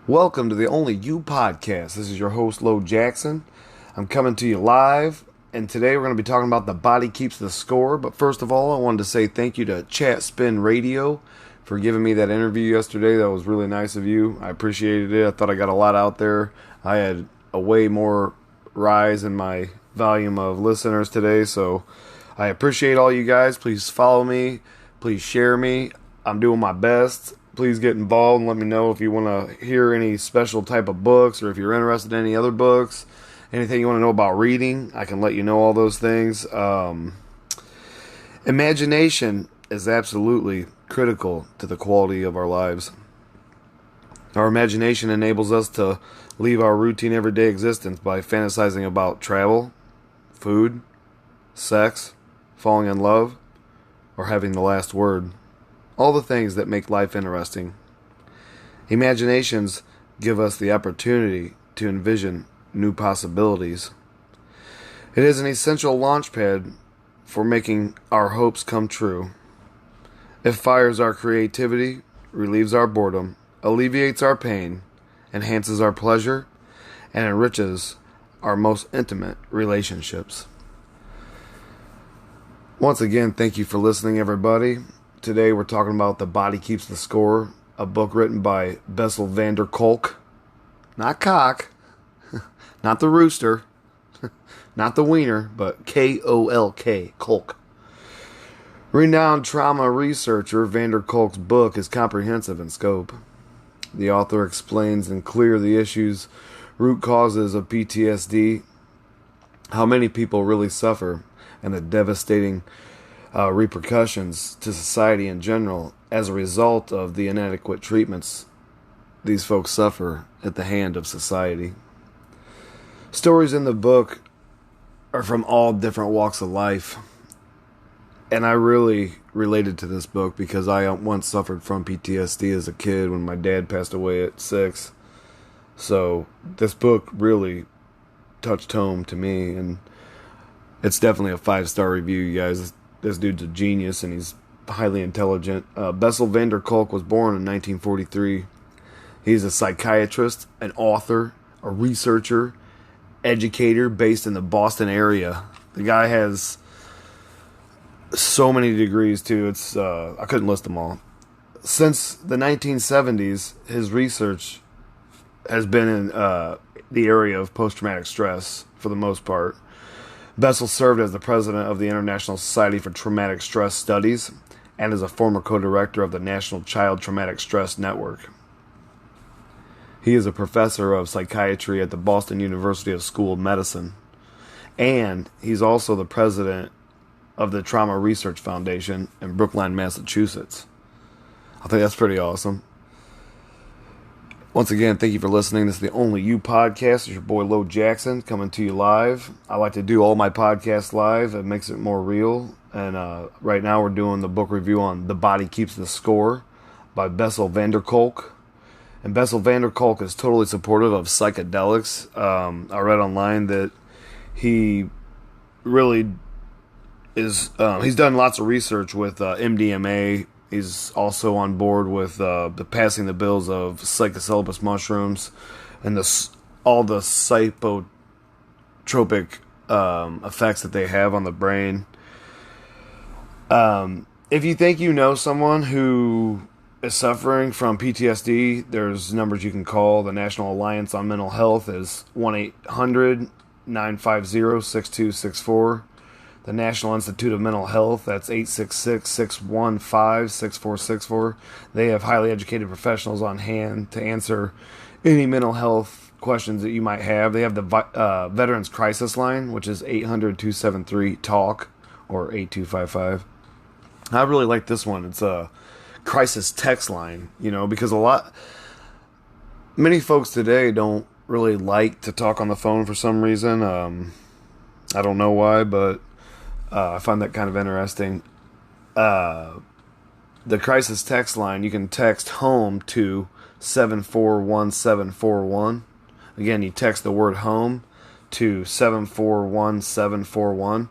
Welcome to the Only You podcast. This is your host, Lo Jackson. I'm coming to you live, and today we're going to be talking about The Body Keeps the Score. But first of all, I wanted to say thank you to Chat Spin Radio for giving me that interview yesterday. That was really nice of you. I appreciated it. I thought I got a lot out there. I had a way more rise in my volume of listeners today, so I appreciate all you guys. Please follow me. Please share me. I'm doing my best. Please get involved and let me know if you want to hear any special type of books or if you're interested in any other books. Anything you want to know about reading, I can let you know all those things. Imagination is absolutely critical to the quality of our lives. Our imagination enables us to leave our routine everyday existence by fantasizing about travel, food, sex, falling in love, or having the last word. All the things that make life interesting. Imaginations give us the opportunity to envision new possibilities. It is an essential launchpad for making our hopes come true. It fires our creativity, relieves our boredom, alleviates our pain, enhances our pleasure, and enriches our most intimate relationships. Once again, thank you for listening, everybody. Today we're talking about The Body Keeps the Score, a book written by Bessel Kolk. Not cock, not the rooster, not the wiener, but K-O-L-K, Kolk. Renowned trauma researcher Kolk's book is comprehensive in scope. The author explains in clear the issues, root causes of PTSD, how many people really suffer, and the devastating repercussions to society in general as a result of the inadequate treatments these folks suffer at the hand of society. Stories in the book are from all different walks of life, and I really related to this book because I once suffered from PTSD as a kid when my dad passed away at 6. So this book really touched home to me, and it's definitely a 5-star review, you guys. This dude's a genius, and he's highly intelligent. Bessel Kolk was born in 1943. He's a psychiatrist, an author, a researcher, educator based in the Boston area. The guy has so many degrees, too. I couldn't list them all. Since the 1970s, his research has been in the area of post-traumatic stress for the most part. Bessel served as the president of the International Society for Traumatic Stress Studies and is a former co-director of the National Child Traumatic Stress Network. He is a professor of psychiatry at the Boston University School of Medicine, and he's also the president of the Trauma Research Foundation in Brookline, Massachusetts. I think that's pretty awesome. Once again, thank you for listening. This is the Only You podcast. It's your boy Lo Jackson coming to you live. I like to do all my podcasts live. It makes it more real. And right now we're doing the book review on The Body Keeps the Score by Bessel Kolk. And Bessel Kolk is totally supportive of psychedelics. I read online that he really is, he's done lots of research with MDMA. He's also on board with the passing the bills of psychosyllabus mushrooms and all the psychotropic effects that they have on the brain. If you think you know someone who is suffering from PTSD, there's numbers you can call. The National Alliance on Mental Health is 1-800-950-6264. The National Institute of Mental Health, that's 866-615-6464. They have highly educated professionals on hand to answer any mental health questions that you might have. They have the Veterans Crisis Line, which is 800-273-TALK or 8255. I really like this one. It's a crisis text line, because many folks today don't really like to talk on the phone for some reason. I don't know why, but I find that kind of interesting. The crisis text line, you can text home to 741741. Again, you text the word home to 741741.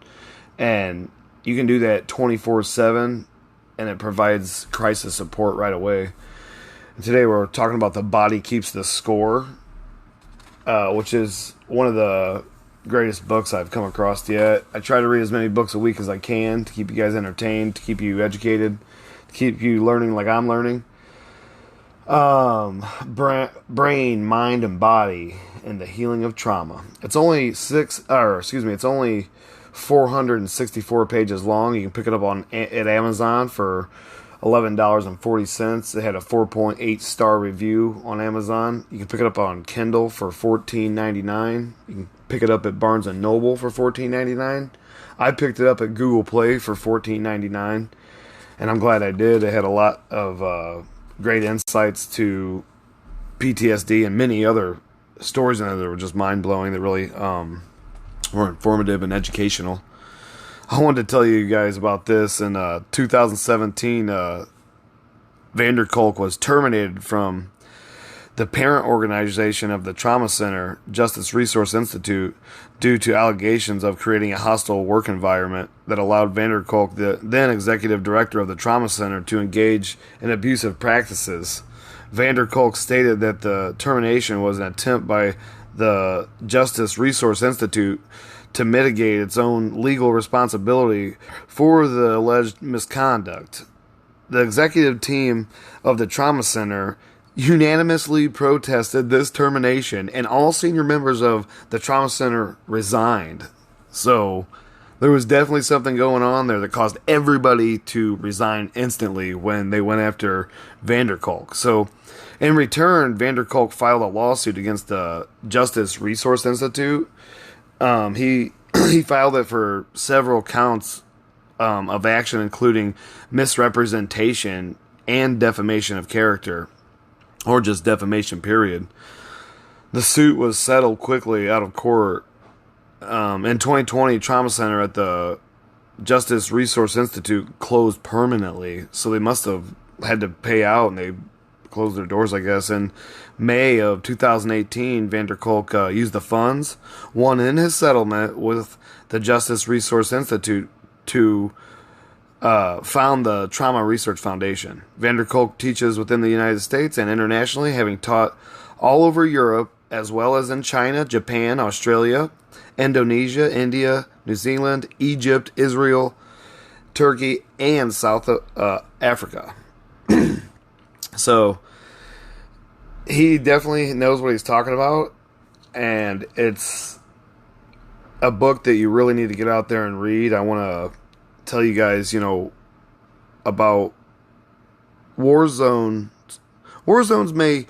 And you can do that 24/7, and it provides crisis support right away. And today we're talking about The Body Keeps the Score, which is one of the greatest books I've come across yet. I try to read as many books a week as I can to keep you guys entertained, to keep you educated, to keep you learning like I'm learning. Brain, mind, and body, and the healing of trauma. It's only it's only 464 pages long. You can pick it up at Amazon for $11.40. It had a 4.8 star review on Amazon. You can pick it up on Kindle for $14.99. You can pick it up at Barnes and Noble for $14.99. I picked it up at Google Play for $14.99, and I'm glad I did. It had a lot of great insights to PTSD and many other stories in there that were just mind-blowing, that really were informative and educational. I wanted to tell you guys about this. In 2017, Vander Kolk was terminated from the parent organization of the Trauma Center, Justice Resource Institute, due to allegations of creating a hostile work environment that allowed Vander Kolk, the then executive director of the Trauma Center, to engage in abusive practices. Vander Kolk stated that the termination was an attempt by the Justice Resource Institute to mitigate its own legal responsibility for the alleged misconduct. The executive team of the Trauma Center unanimously protested this termination, and all senior members of the Trauma Center resigned. So there was definitely something going on there that caused everybody to resign instantly when they went after Vander Kolk. So in return, Vander Kolk filed a lawsuit against the Justice Resource Institute. He filed it for several counts of action, including misrepresentation and defamation of character, or just defamation, period. The suit was settled quickly out of court. In 2020, Trauma Center at the Justice Resource Institute closed permanently, so they must have had to pay out, and they closed their doors, I guess. In May of 2018, Vander Kolk used the funds won in his settlement with the Justice Resource Institute to found the Trauma Research Foundation. Vander Kolk teaches within the United States and internationally, having taught all over Europe, as well as in China, Japan, Australia, Indonesia, India, New Zealand, Egypt, Israel, Turkey, and South Africa. So he definitely knows what he's talking about, and it's a book that you really need to get out there and read. I want to tell you guys, about war zones. War zones may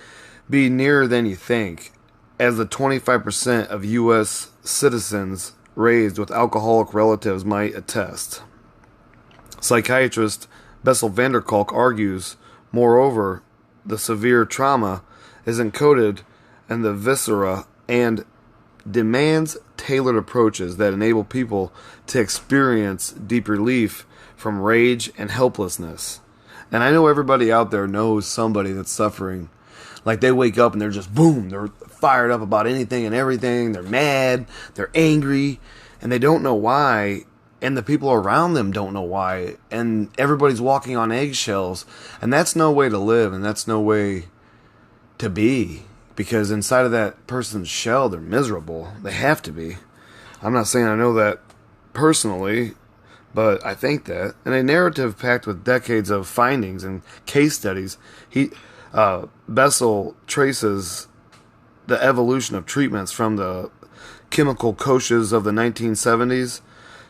be nearer than you think, as the 25% of U.S. citizens raised with alcoholic relatives might attest. Psychiatrist Bessel Vander Kolk argues, moreover, the severe trauma is encoded in the viscera and demands tailored approaches that enable people to experience deep relief from rage and helplessness. And I know everybody out there knows somebody that's suffering. Like, they wake up and they're just boom, they're fired up about anything and everything. They're mad, they're angry, and they don't know why. And the people around them don't know why. And everybody's walking on eggshells. And that's no way to live, and that's no way to be. Because inside of that person's shell, they're miserable. They have to be. I'm not saying I know that personally, but I think that. In a narrative packed with decades of findings and case studies, Bessel traces the evolution of treatments from the chemical koshas of the 1970s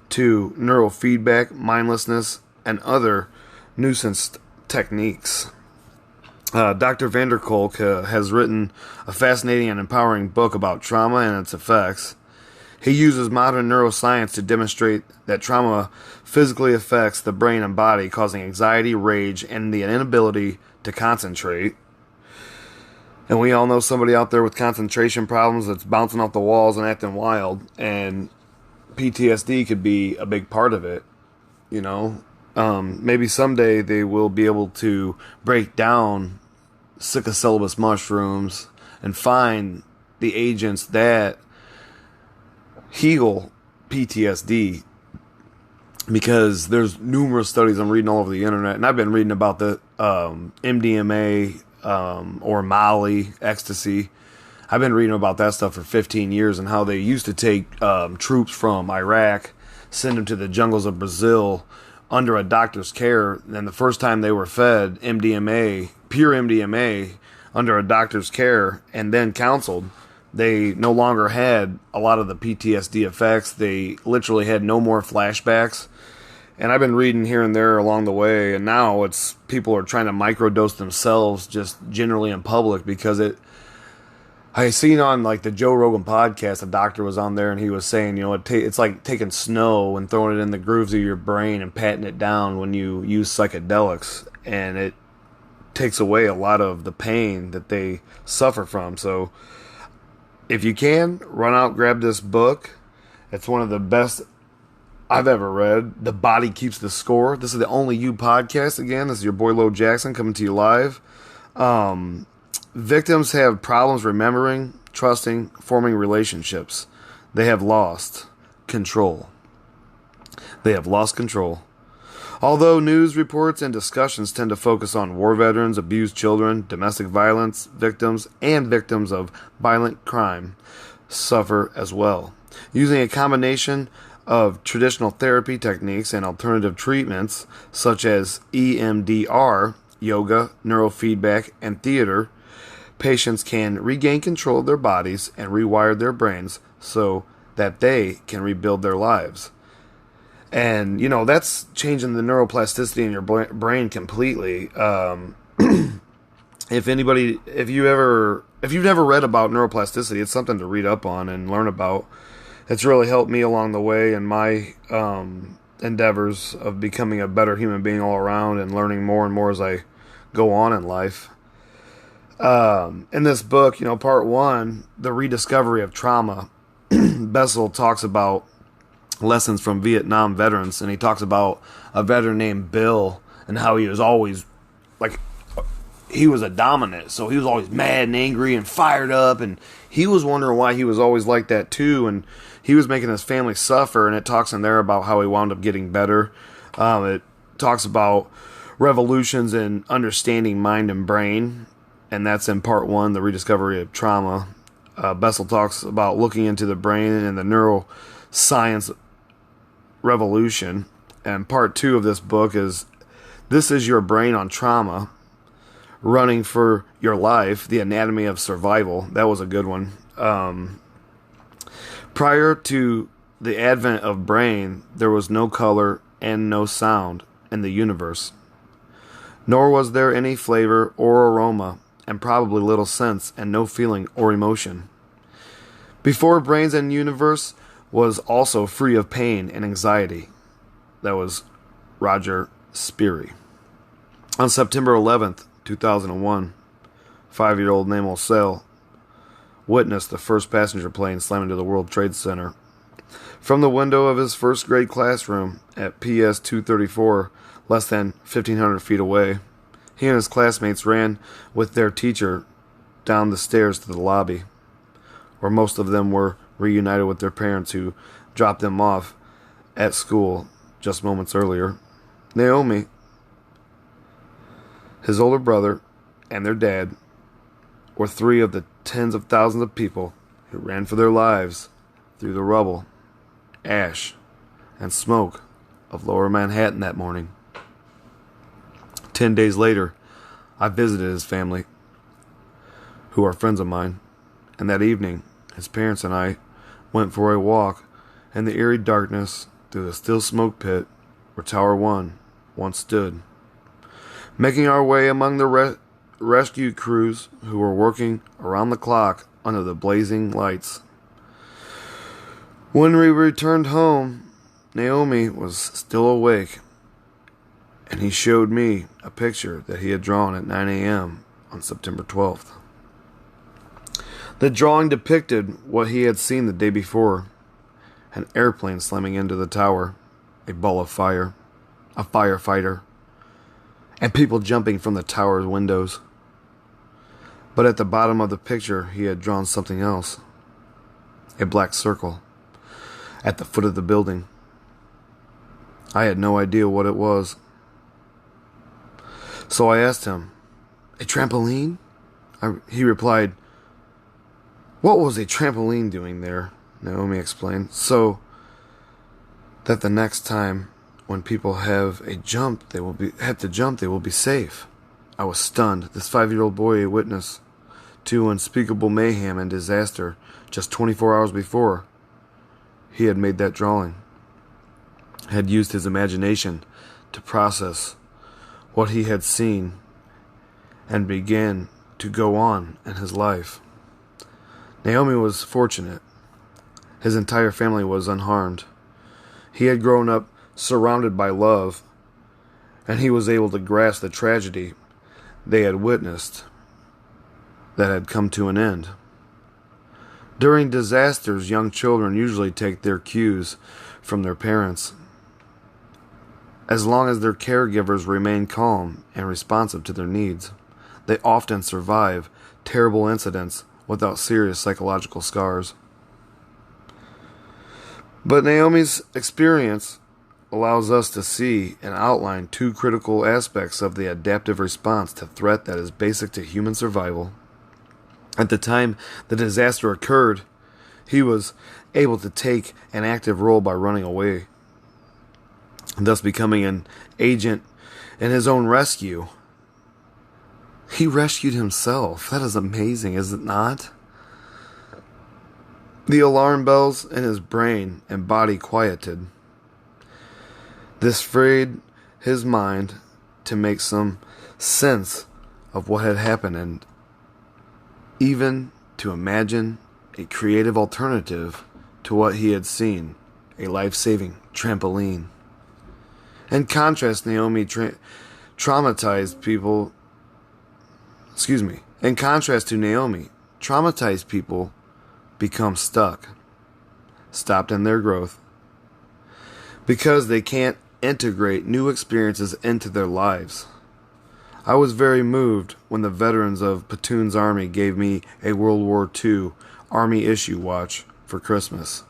to neurofeedback, mindlessness, and other nuisance techniques. Dr. Vander Kolk has written a fascinating and empowering book about trauma and its effects. He uses modern neuroscience to demonstrate that trauma physically affects the brain and body, causing anxiety, rage, and the inability to concentrate. And we all know somebody out there with concentration problems that's bouncing off the walls and acting wild, and PTSD could be a big part of it, Maybe someday they will be able to break down psilocybin mushrooms and find the agents that heal PTSD, because there's numerous studies I'm reading all over the internet, and I've been reading about the MDMA, or Molly, ecstasy. I've been reading about that stuff for 15 years and how they used to take troops from Iraq, send them to the jungles of Brazil under a doctor's care. And the first time they were fed MDMA, pure MDMA, under a doctor's care and then counseled, they no longer had a lot of the PTSD effects. They literally had no more flashbacks. And I've been reading here and there along the way, and now it's people are trying to microdose themselves just generally in public because I seen on like the Joe Rogan podcast, a doctor was on there and he was saying, it's like taking snow and throwing it in the grooves of your brain and patting it down when you use psychedelics, and it takes away a lot of the pain that they suffer from. So if you can, run out, grab this book. It's one of the best I've ever read. The Body Keeps the Score. This is the Only You podcast. Again, this is your boy Lo Jackson coming to you live. Victims have problems remembering, trusting, forming relationships. They have lost control. They have lost control. Although news reports and discussions tend to focus on war veterans, abused children, domestic violence victims, and victims of violent crime suffer as well. Using a combination of traditional therapy techniques and alternative treatments such as EMDR, yoga, neurofeedback, and theater, patients can regain control of their bodies and rewire their brains so that they can rebuild their lives. And, that's changing the neuroplasticity in your brain completely. If you've never read about neuroplasticity, it's something to read up on and learn about. It's really helped me along the way in my endeavors of becoming a better human being all around and learning more and more as I go on in life. In this book, part 1, the rediscovery of trauma, Bessel talks about lessons from Vietnam veterans, and he talks about a veteran named Bill and how he was always he was a dominant, so he was always mad and angry and fired up, and he was wondering why he was always like that too, and he was making his family suffer. And it talks in there about how he wound up getting better. It talks about revolutions in understanding mind and brain, and that's in part 1, the rediscovery of trauma. Bessel talks about looking into the brain and the neuroscience revolution, and part 2 of this book is This Is Your Brain on Trauma, Running for Your Life, The Anatomy of Survival. That was a good one. Prior to the advent of brain, there was no color and no sound in the universe, nor was there any flavor or aroma, and probably little sense and no feeling or emotion. Before brains and universe was also free of pain and anxiety. That was Roger Sperry. On September 11th, 2001, 5-year-old named Bessel witnessed the first passenger plane slam into the World Trade Center. From the window of his first grade classroom at PS 234, less than 1,500 feet away, he and his classmates ran with their teacher down the stairs to the lobby, where most of them were reunited with their parents who dropped them off at school just moments earlier. Naomi, his older brother, and their dad were 3 of the tens of thousands of people who ran for their lives through the rubble, ash, and smoke of Lower Manhattan that morning. 10 days later, I visited his family, who are friends of mine, and that evening, his parents and I went for a walk in the eerie darkness through the still smoke pit where Tower 1 once stood, making our way among the rescue crews who were working around the clock under the blazing lights. When we returned home, Naomi was still awake, and he showed me a picture that he had drawn at 9 a.m. on September 12th. The drawing depicted what he had seen the day before: an airplane slamming into the tower, a ball of fire, a firefighter, and people jumping from the tower's windows. But at the bottom of the picture, he had drawn something else: a black circle at the foot of the building. I had no idea what it was. So I asked him, A trampoline? He replied, "What was a trampoline doing there?" Naomi explained. "So that the next time when people have to jump, they will be safe." I was stunned. This 5-year-old boy, a witness to unspeakable mayhem and disaster just 24 hours before he had made that drawing, had used his imagination to process what he had seen and began to go on in his life. Naomi was fortunate. His entire family was unharmed. He had grown up surrounded by love, and he was able to grasp the tragedy they had witnessed that had come to an end. During disasters, young children usually take their cues from their parents. As long as their caregivers remain calm and responsive to their needs, they often survive terrible incidents without serious psychological scars. But Naomi's experience allows us to see and outline two critical aspects of the adaptive response to threat that is basic to human survival. At the time the disaster occurred, he was able to take an active role by running away, thus becoming an agent in his own rescue. He rescued himself. That is amazing, is it not? The alarm bells in his brain and body quieted. This freed his mind to make some sense of what had happened and even to imagine a creative alternative to what he had seen, a life-saving trampoline. In contrast, traumatized people become stuck, stopped in their growth, because they can't integrate new experiences into their lives. I was very moved when the veterans of Platoon's Army gave me a World War II Army issue watch for Christmas.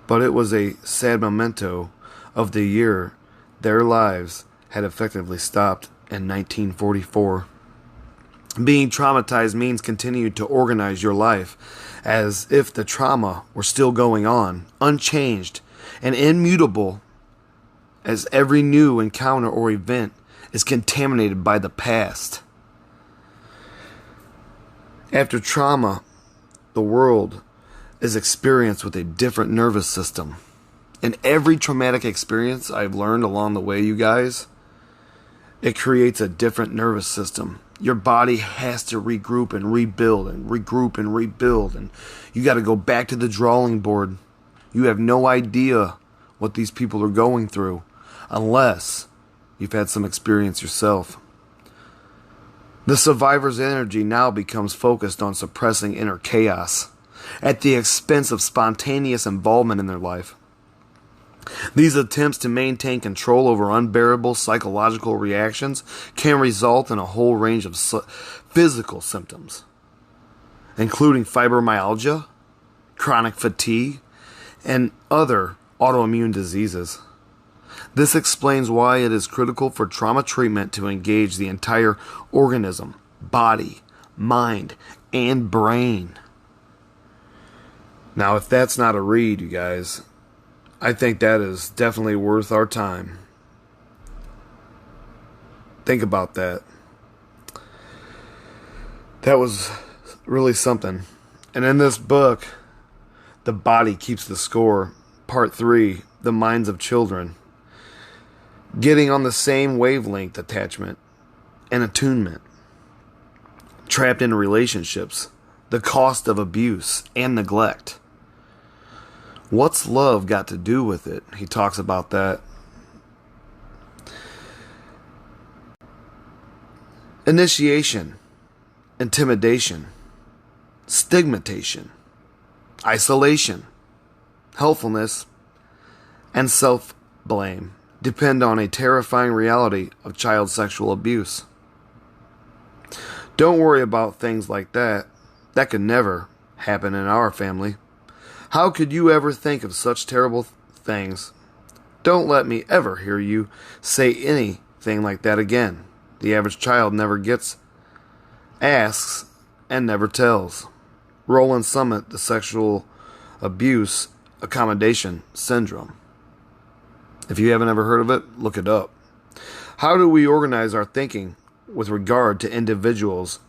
But it was a sad memento of the year their lives had effectively stopped in 1944. Being traumatized means continuing to organize your life as if the trauma were still going on, unchanged and immutable, as every new encounter or event is contaminated by the past. After trauma, the world is experienced with a different nervous system. And every traumatic experience I've learned along the way, you guys, it creates a different nervous system. Your body has to regroup and rebuild and regroup and rebuild. And you got to go back to the drawing board. You have no idea what these people are going through unless you've had some experience yourself. The survivor's energy now becomes focused on suppressing inner chaos at the expense of spontaneous involvement in their life. These attempts to maintain control over unbearable psychological reactions can result in a whole range of physical symptoms, including fibromyalgia, chronic fatigue, and other autoimmune diseases. This explains why it is critical for trauma treatment to engage the entire organism, body, mind, and brain. Now, if that's not a read, you guys, I think that is definitely worth our time. Think about that. That was really something. And in this book, The Body Keeps the Score, Part 3, The Minds of Children, getting on the same wavelength attachment and attunement, trapped in relationships, the cost of abuse and neglect. What's love got to do with it? He talks about that. Initiation, intimidation, stigmatization, isolation, helpfulness, and self-blame depend on a terrifying reality of child sexual abuse. Don't worry about things like that. That could never happen in our family. How could you ever think of such terrible things? Don't let me ever hear you say anything like that again. the average child never gets, asks, and never tells. Roland Summit, the sexual abuse accommodation syndrome. If you haven't ever heard of it, look it up. How do we organize our thinking with regard to individuals?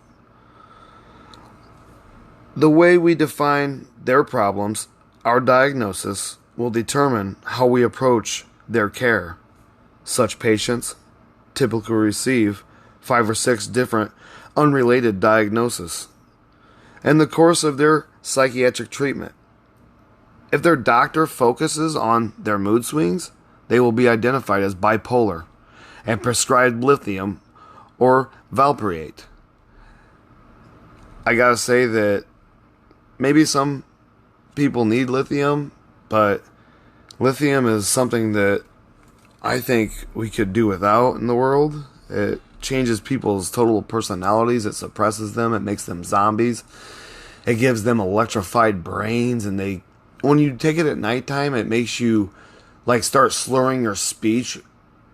The way we define their problems, our diagnosis, will determine how we approach their care. Such patients typically receive 5 or 6 different unrelated diagnoses in the course of their psychiatric treatment. If their doctor focuses on their mood swings, they will be identified as bipolar and prescribed lithium or valproate. I gotta say that maybe some people need lithium, but lithium is something that I think we could do without in the world. It changes people's total personalities. It suppresses them. It makes them zombies. It gives them electrified brains, and when you take it at nighttime, it makes you like start slurring your speech.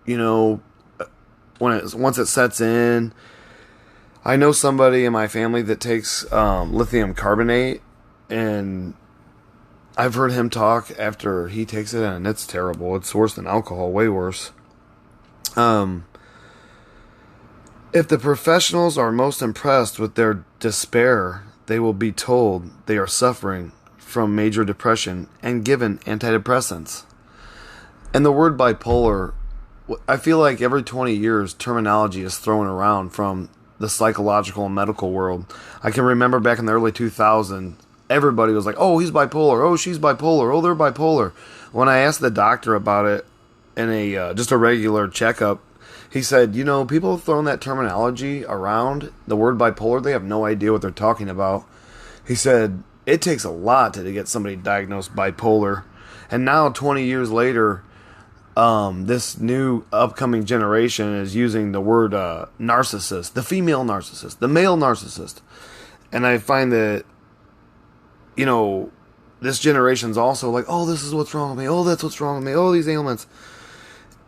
You know, once it sets in. I know somebody in my family that takes lithium carbonate, and I've heard him talk after he takes it, and it's terrible. It's worse than alcohol, way worse. If the professionals are most impressed with their despair, they will be told they are suffering from major depression and given antidepressants. And the word bipolar, I feel like every 20 years terminology is thrown around from the psychological and medical world. I can remember back in the early 2000s, everybody was like, oh, he's bipolar, oh, she's bipolar, oh, they're bipolar. When I asked the doctor about it in just a regular checkup, he said, people have thrown that terminology around, the word bipolar, they have no idea what they're talking about. He said, it takes a lot to get somebody diagnosed bipolar. And now, 20 years later, this new upcoming generation is using the word narcissist, the female narcissist, the male narcissist. And I find that, this generation's also like, oh, this is what's wrong with me, oh, that's what's wrong with me, oh, these ailments.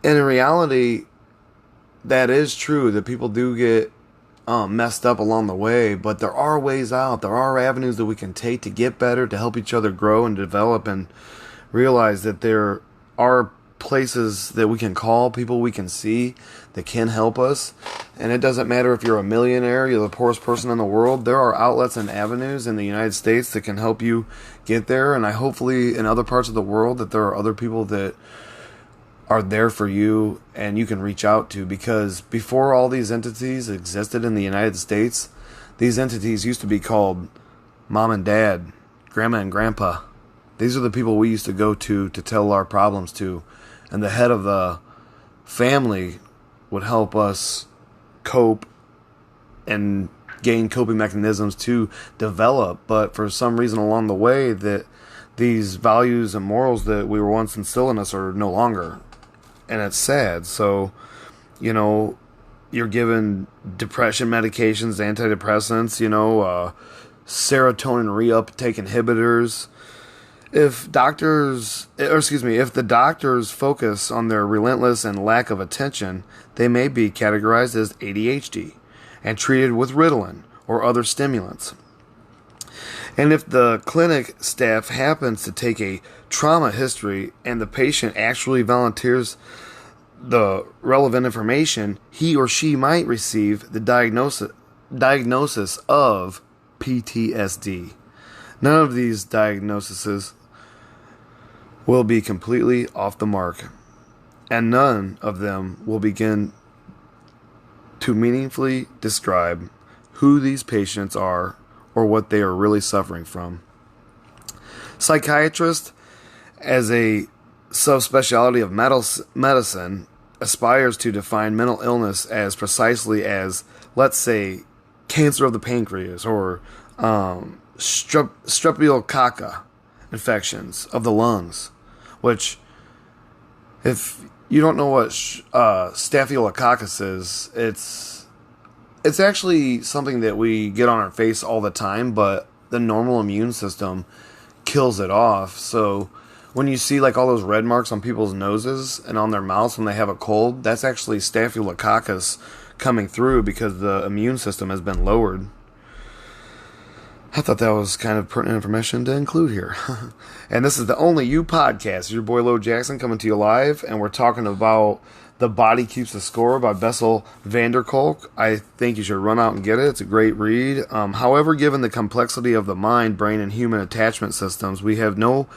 And in reality, that is true, that people do get messed up along the way, but there are ways out. There are avenues that we can take to get better, to help each other grow and develop, and realize that there are places that we can call, people we can see that can help us. And it doesn't matter if you're a millionaire, you're the poorest person in the world. There are outlets and avenues in the United States that can help you get there, and I hopefully in other parts of the world that there are other people that are there for you and you can reach out to, because before all these entities existed in the United States, these entities used to be called mom and dad, grandma and grandpa. These are the people we used to go to tell our problems to, and the head of the family would help us cope and gain coping mechanisms to develop. But for some reason along the way, that these values and morals that we were once instilled in us are no longer. And it's sad. So, you're given depression medications, antidepressants, serotonin reuptake inhibitors. If the doctors focus on their relentless and lack of attention, they may be categorized as ADHD and treated with Ritalin or other stimulants. And if the clinic staff happens to take a trauma history and the patient actually volunteers the relevant information, he or she might receive the diagnosis of PTSD. None of these diagnoses will be completely off the mark, and none of them will begin to meaningfully describe who these patients are or what they are really suffering from. Psychiatrist, as a subspecialty of medicine, aspires to define mental illness as precisely as, let's say, cancer of the pancreas or streptococcal infections of the lungs, which, if you don't know what staphylococcus is, it's actually something that we get on our face all the time, but the normal immune system kills it off. So when you see like all those red marks on people's noses and on their mouths when they have a cold, that's actually staphylococcus coming through because the immune system has been lowered. I thought that was kind of pertinent information to include here. And this is the Only You podcast. Your boy Lo Jackson coming to you live, and we're talking about The Body Keeps the Score by Bessel van der Kolk. I think you should run out and get it. It's a great read. However, given the complexity of the mind, brain, and human attachment systems, we have not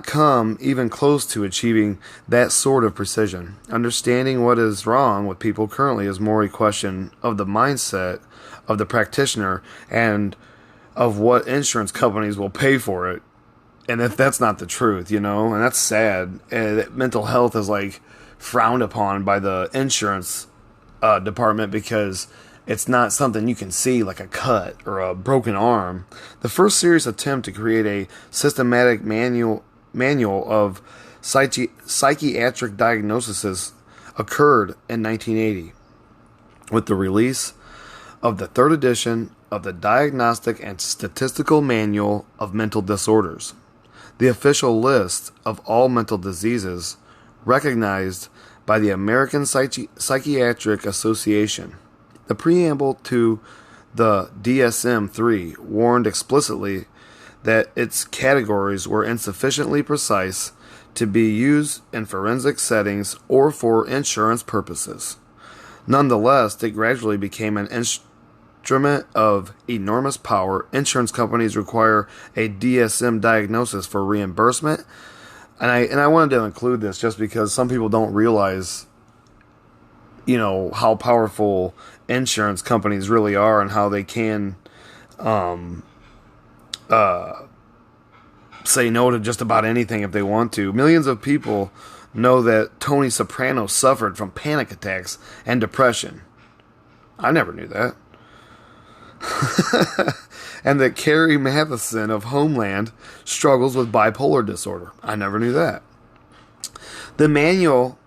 come even close to achieving that sort of precision. Understanding what is wrong with people currently is more a question of the mindset of the practitioner and of what insurance companies will pay for it. And if that's not the truth, and that's sad. Mental health is like frowned upon by the insurance department because it's not something you can see, like a cut or a broken arm. The first serious attempt to create a systematic manual of psychiatric diagnoses occurred in 1980 with the release of the third edition of the Diagnostic and Statistical Manual of Mental Disorders, the official list of all mental diseases recognized by the American Psychiatric Association. The preamble to the DSM-3 warned explicitly that its categories were insufficiently precise to be used in forensic settings or for insurance purposes. Nonetheless, it gradually became an instrument of enormous power. Insurance companies require a DSM diagnosis for reimbursement. And I wanted to include this just because some people don't realize, how powerful insurance companies really are and how they can say no to just about anything if they want to. Millions of people know that Tony Soprano suffered from panic attacks and depression. I never knew that. And that Carrie Matheson of Homeland struggles with bipolar disorder. I never knew that. The manual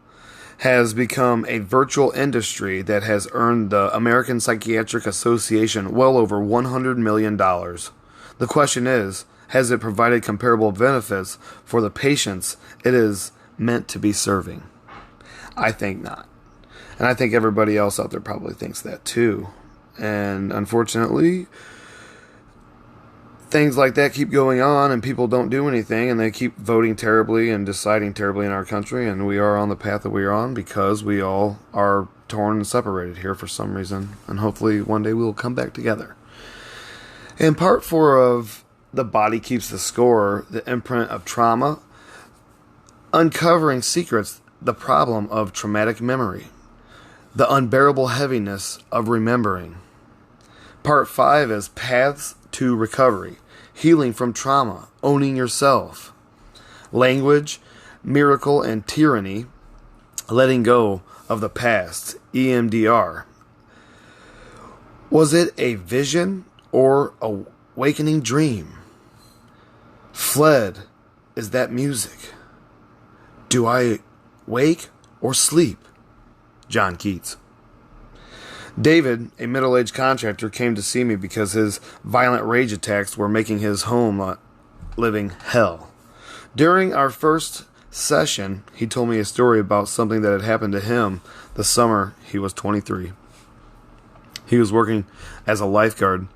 has become a virtual industry that has earned the American Psychiatric Association well over $100 million. The question is, has it provided comparable benefits for the patients it is meant to be serving? I think not. And I think everybody else out there probably thinks that too. And unfortunately, things like that keep going on and people don't do anything and they keep voting terribly and deciding terribly in our country, and we are on the path that we are on because we all are torn and separated here for some reason, and hopefully one day we will come back together. In part 4 of The Body Keeps the Score, the imprint of trauma, uncovering secrets, the problem of traumatic memory, the unbearable heaviness of remembering. Part 5 is Paths to Recovery, Healing from Trauma, Owning Yourself, Language, Miracle and Tyranny, Letting Go of the Past, EMDR. Was it a vision or a awakening dream? Fled, is that music? Do I wake or sleep? John Keats. David, a middle-aged contractor, came to see me because his violent rage attacks were making his home a living hell. During our first session, he told me a story about something that had happened to him the summer he was 23. He was working as a lifeguard,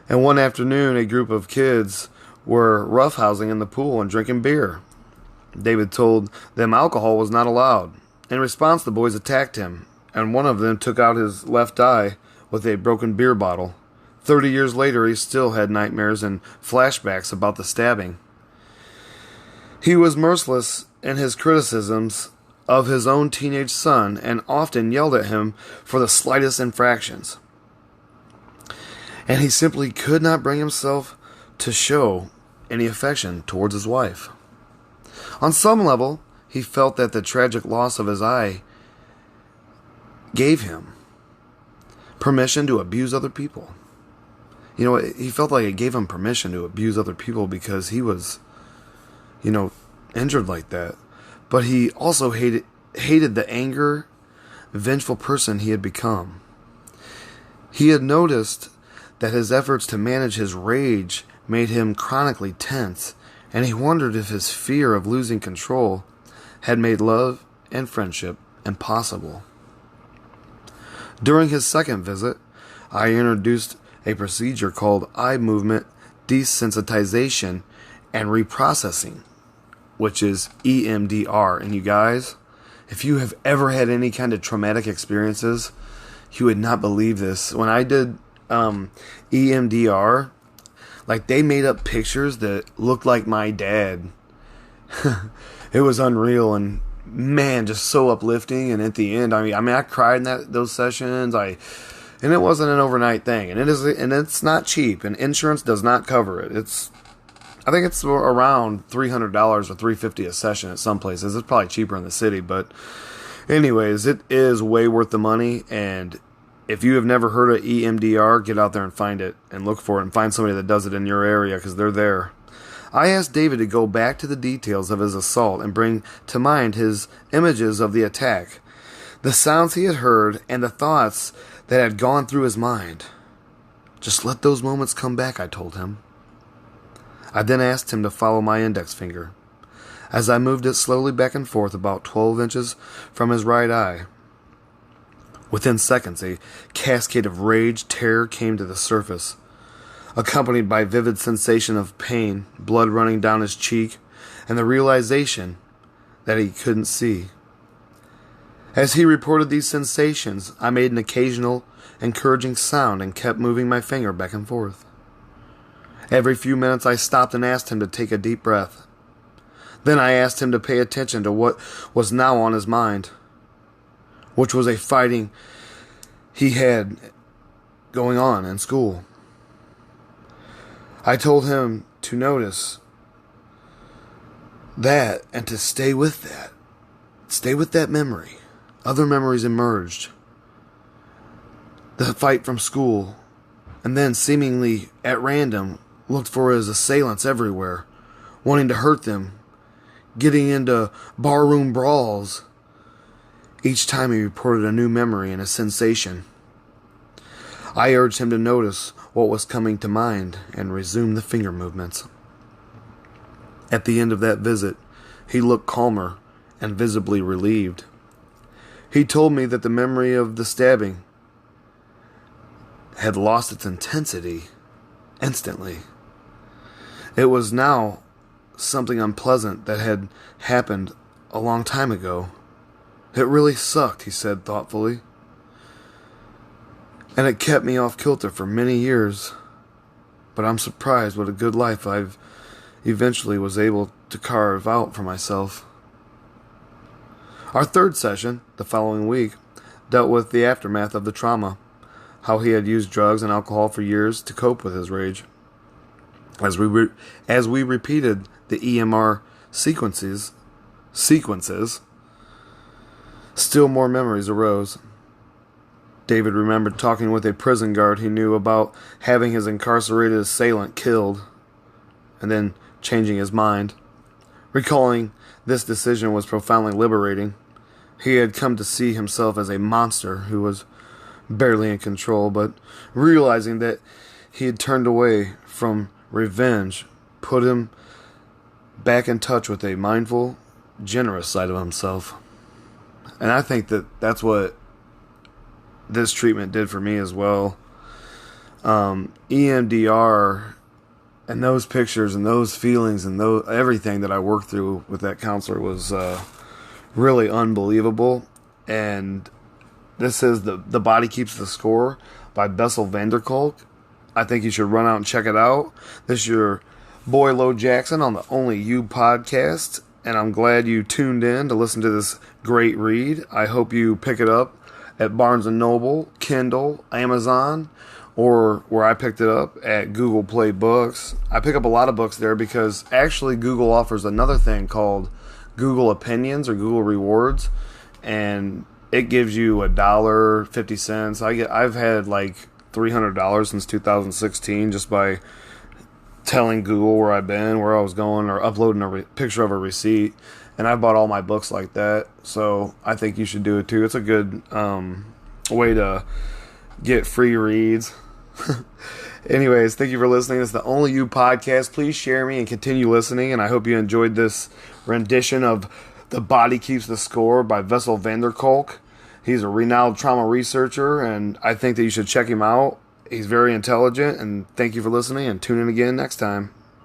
and one afternoon a group of kids were roughhousing in the pool and drinking beer. David told them alcohol was not allowed. In response, the boys attacked him, and one of them took out his left eye with a broken beer bottle. 30 years later, he still had nightmares and flashbacks about the stabbing. He was merciless in his criticisms of his own teenage son and often yelled at him for the slightest infractions. And he simply could not bring himself to show any affection towards his wife. On some level, he felt that the tragic loss of his eye gave him permission to abuse other people. He felt like it gave him permission to abuse other people because he was, injured like that. But he also hated the anger, vengeful person he had become. He had noticed that his efforts to manage his rage made him chronically tense, and he wondered if his fear of losing control had made love and friendship impossible. During his second visit, I introduced a procedure called eye movement desensitization and reprocessing, which is EMDR. And you guys, if you have ever had any kind of traumatic experiences, you would not believe this. When I did EMDR, like, they made up pictures that looked like my dad. It was unreal, and man, just so uplifting. And at the end, I cried in those sessions. And it wasn't an overnight thing, and it's not cheap, and insurance does not cover it. I think it's around $300 or $350 a session at some places. It's probably cheaper in the city, but anyways, it is way worth the money. And if you have never heard of EMDR, get out there and find it and look for it and find somebody that does it in your area, because they're there. I asked David to go back to the details of his assault and bring to mind his images of the attack, the sounds he had heard, and the thoughts that had gone through his mind. Just let those moments come back, I told him. I then asked him to follow my index finger, as I moved it slowly back and forth about 12 inches from his right eye. Within seconds, a cascade of rage, terror came to the surface, accompanied by vivid sensation of pain, blood running down his cheek, and the realization that he couldn't see. As he reported these sensations, I made an occasional, encouraging sound and kept moving my finger back and forth. Every few minutes I stopped and asked him to take a deep breath. Then I asked him to pay attention to what was now on his mind, which was a fighting he had going on in school. I told him to notice that and to stay with that. Stay with that memory. Other memories emerged. The fight from school, and then seemingly at random looked for his assailants everywhere, wanting to hurt them, getting into barroom brawls. Each time he reported a new memory and a sensation. I urged him to notice what was coming to mind and resume the finger movements. At the end of that visit, he looked calmer and visibly relieved. He told me that the memory of the stabbing had lost its intensity instantly. It was now something unpleasant that had happened a long time ago. It really sucked, he said thoughtfully. And it kept me off kilter for many years. But I'm surprised what a good life I've eventually was able to carve out for myself. Our third session, the following week, dealt with the aftermath of the trauma, how he had used drugs and alcohol for years to cope with his rage. As we repeated the EMR sequences, still more memories arose. David remembered talking with a prison guard he knew about having his incarcerated assailant killed, and then changing his mind. Recalling this decision was profoundly liberating. He had come to see himself as a monster who was barely in control, but realizing that he had turned away from revenge put him back in touch with a mindful, generous side of himself. And I think that that's what this treatment did for me as well. EMDR and those pictures and those feelings and everything that I worked through with that counselor was really unbelievable. And this is The Body Keeps the Score by Bessel van der Kolk. I think you should run out and check it out. This is your boy Lo Jackson on the Only You podcast, and I'm glad you tuned in to listen to this great read. I hope you pick it up at Barnes & Noble, Kindle, Amazon, or where I picked it up at Google Play Books. I pick up a lot of books there because actually Google offers another thing called Google Opinions or Google Rewards, and it gives you $1.50. I've had like $300 since 2016 just by telling Google where I've been, where I was going, or uploading a picture of a receipt. And I bought all my books like that, so I think you should do it too. It's a good way to get free reads. Anyways, thank you for listening. This is the Only You podcast. Please share me and continue listening, and I hope you enjoyed this rendition of The Body Keeps the Score by Bessel van der Kolk. He's a renowned trauma researcher, and I think that you should check him out. He's very intelligent, and thank you for listening, and tune in again next time.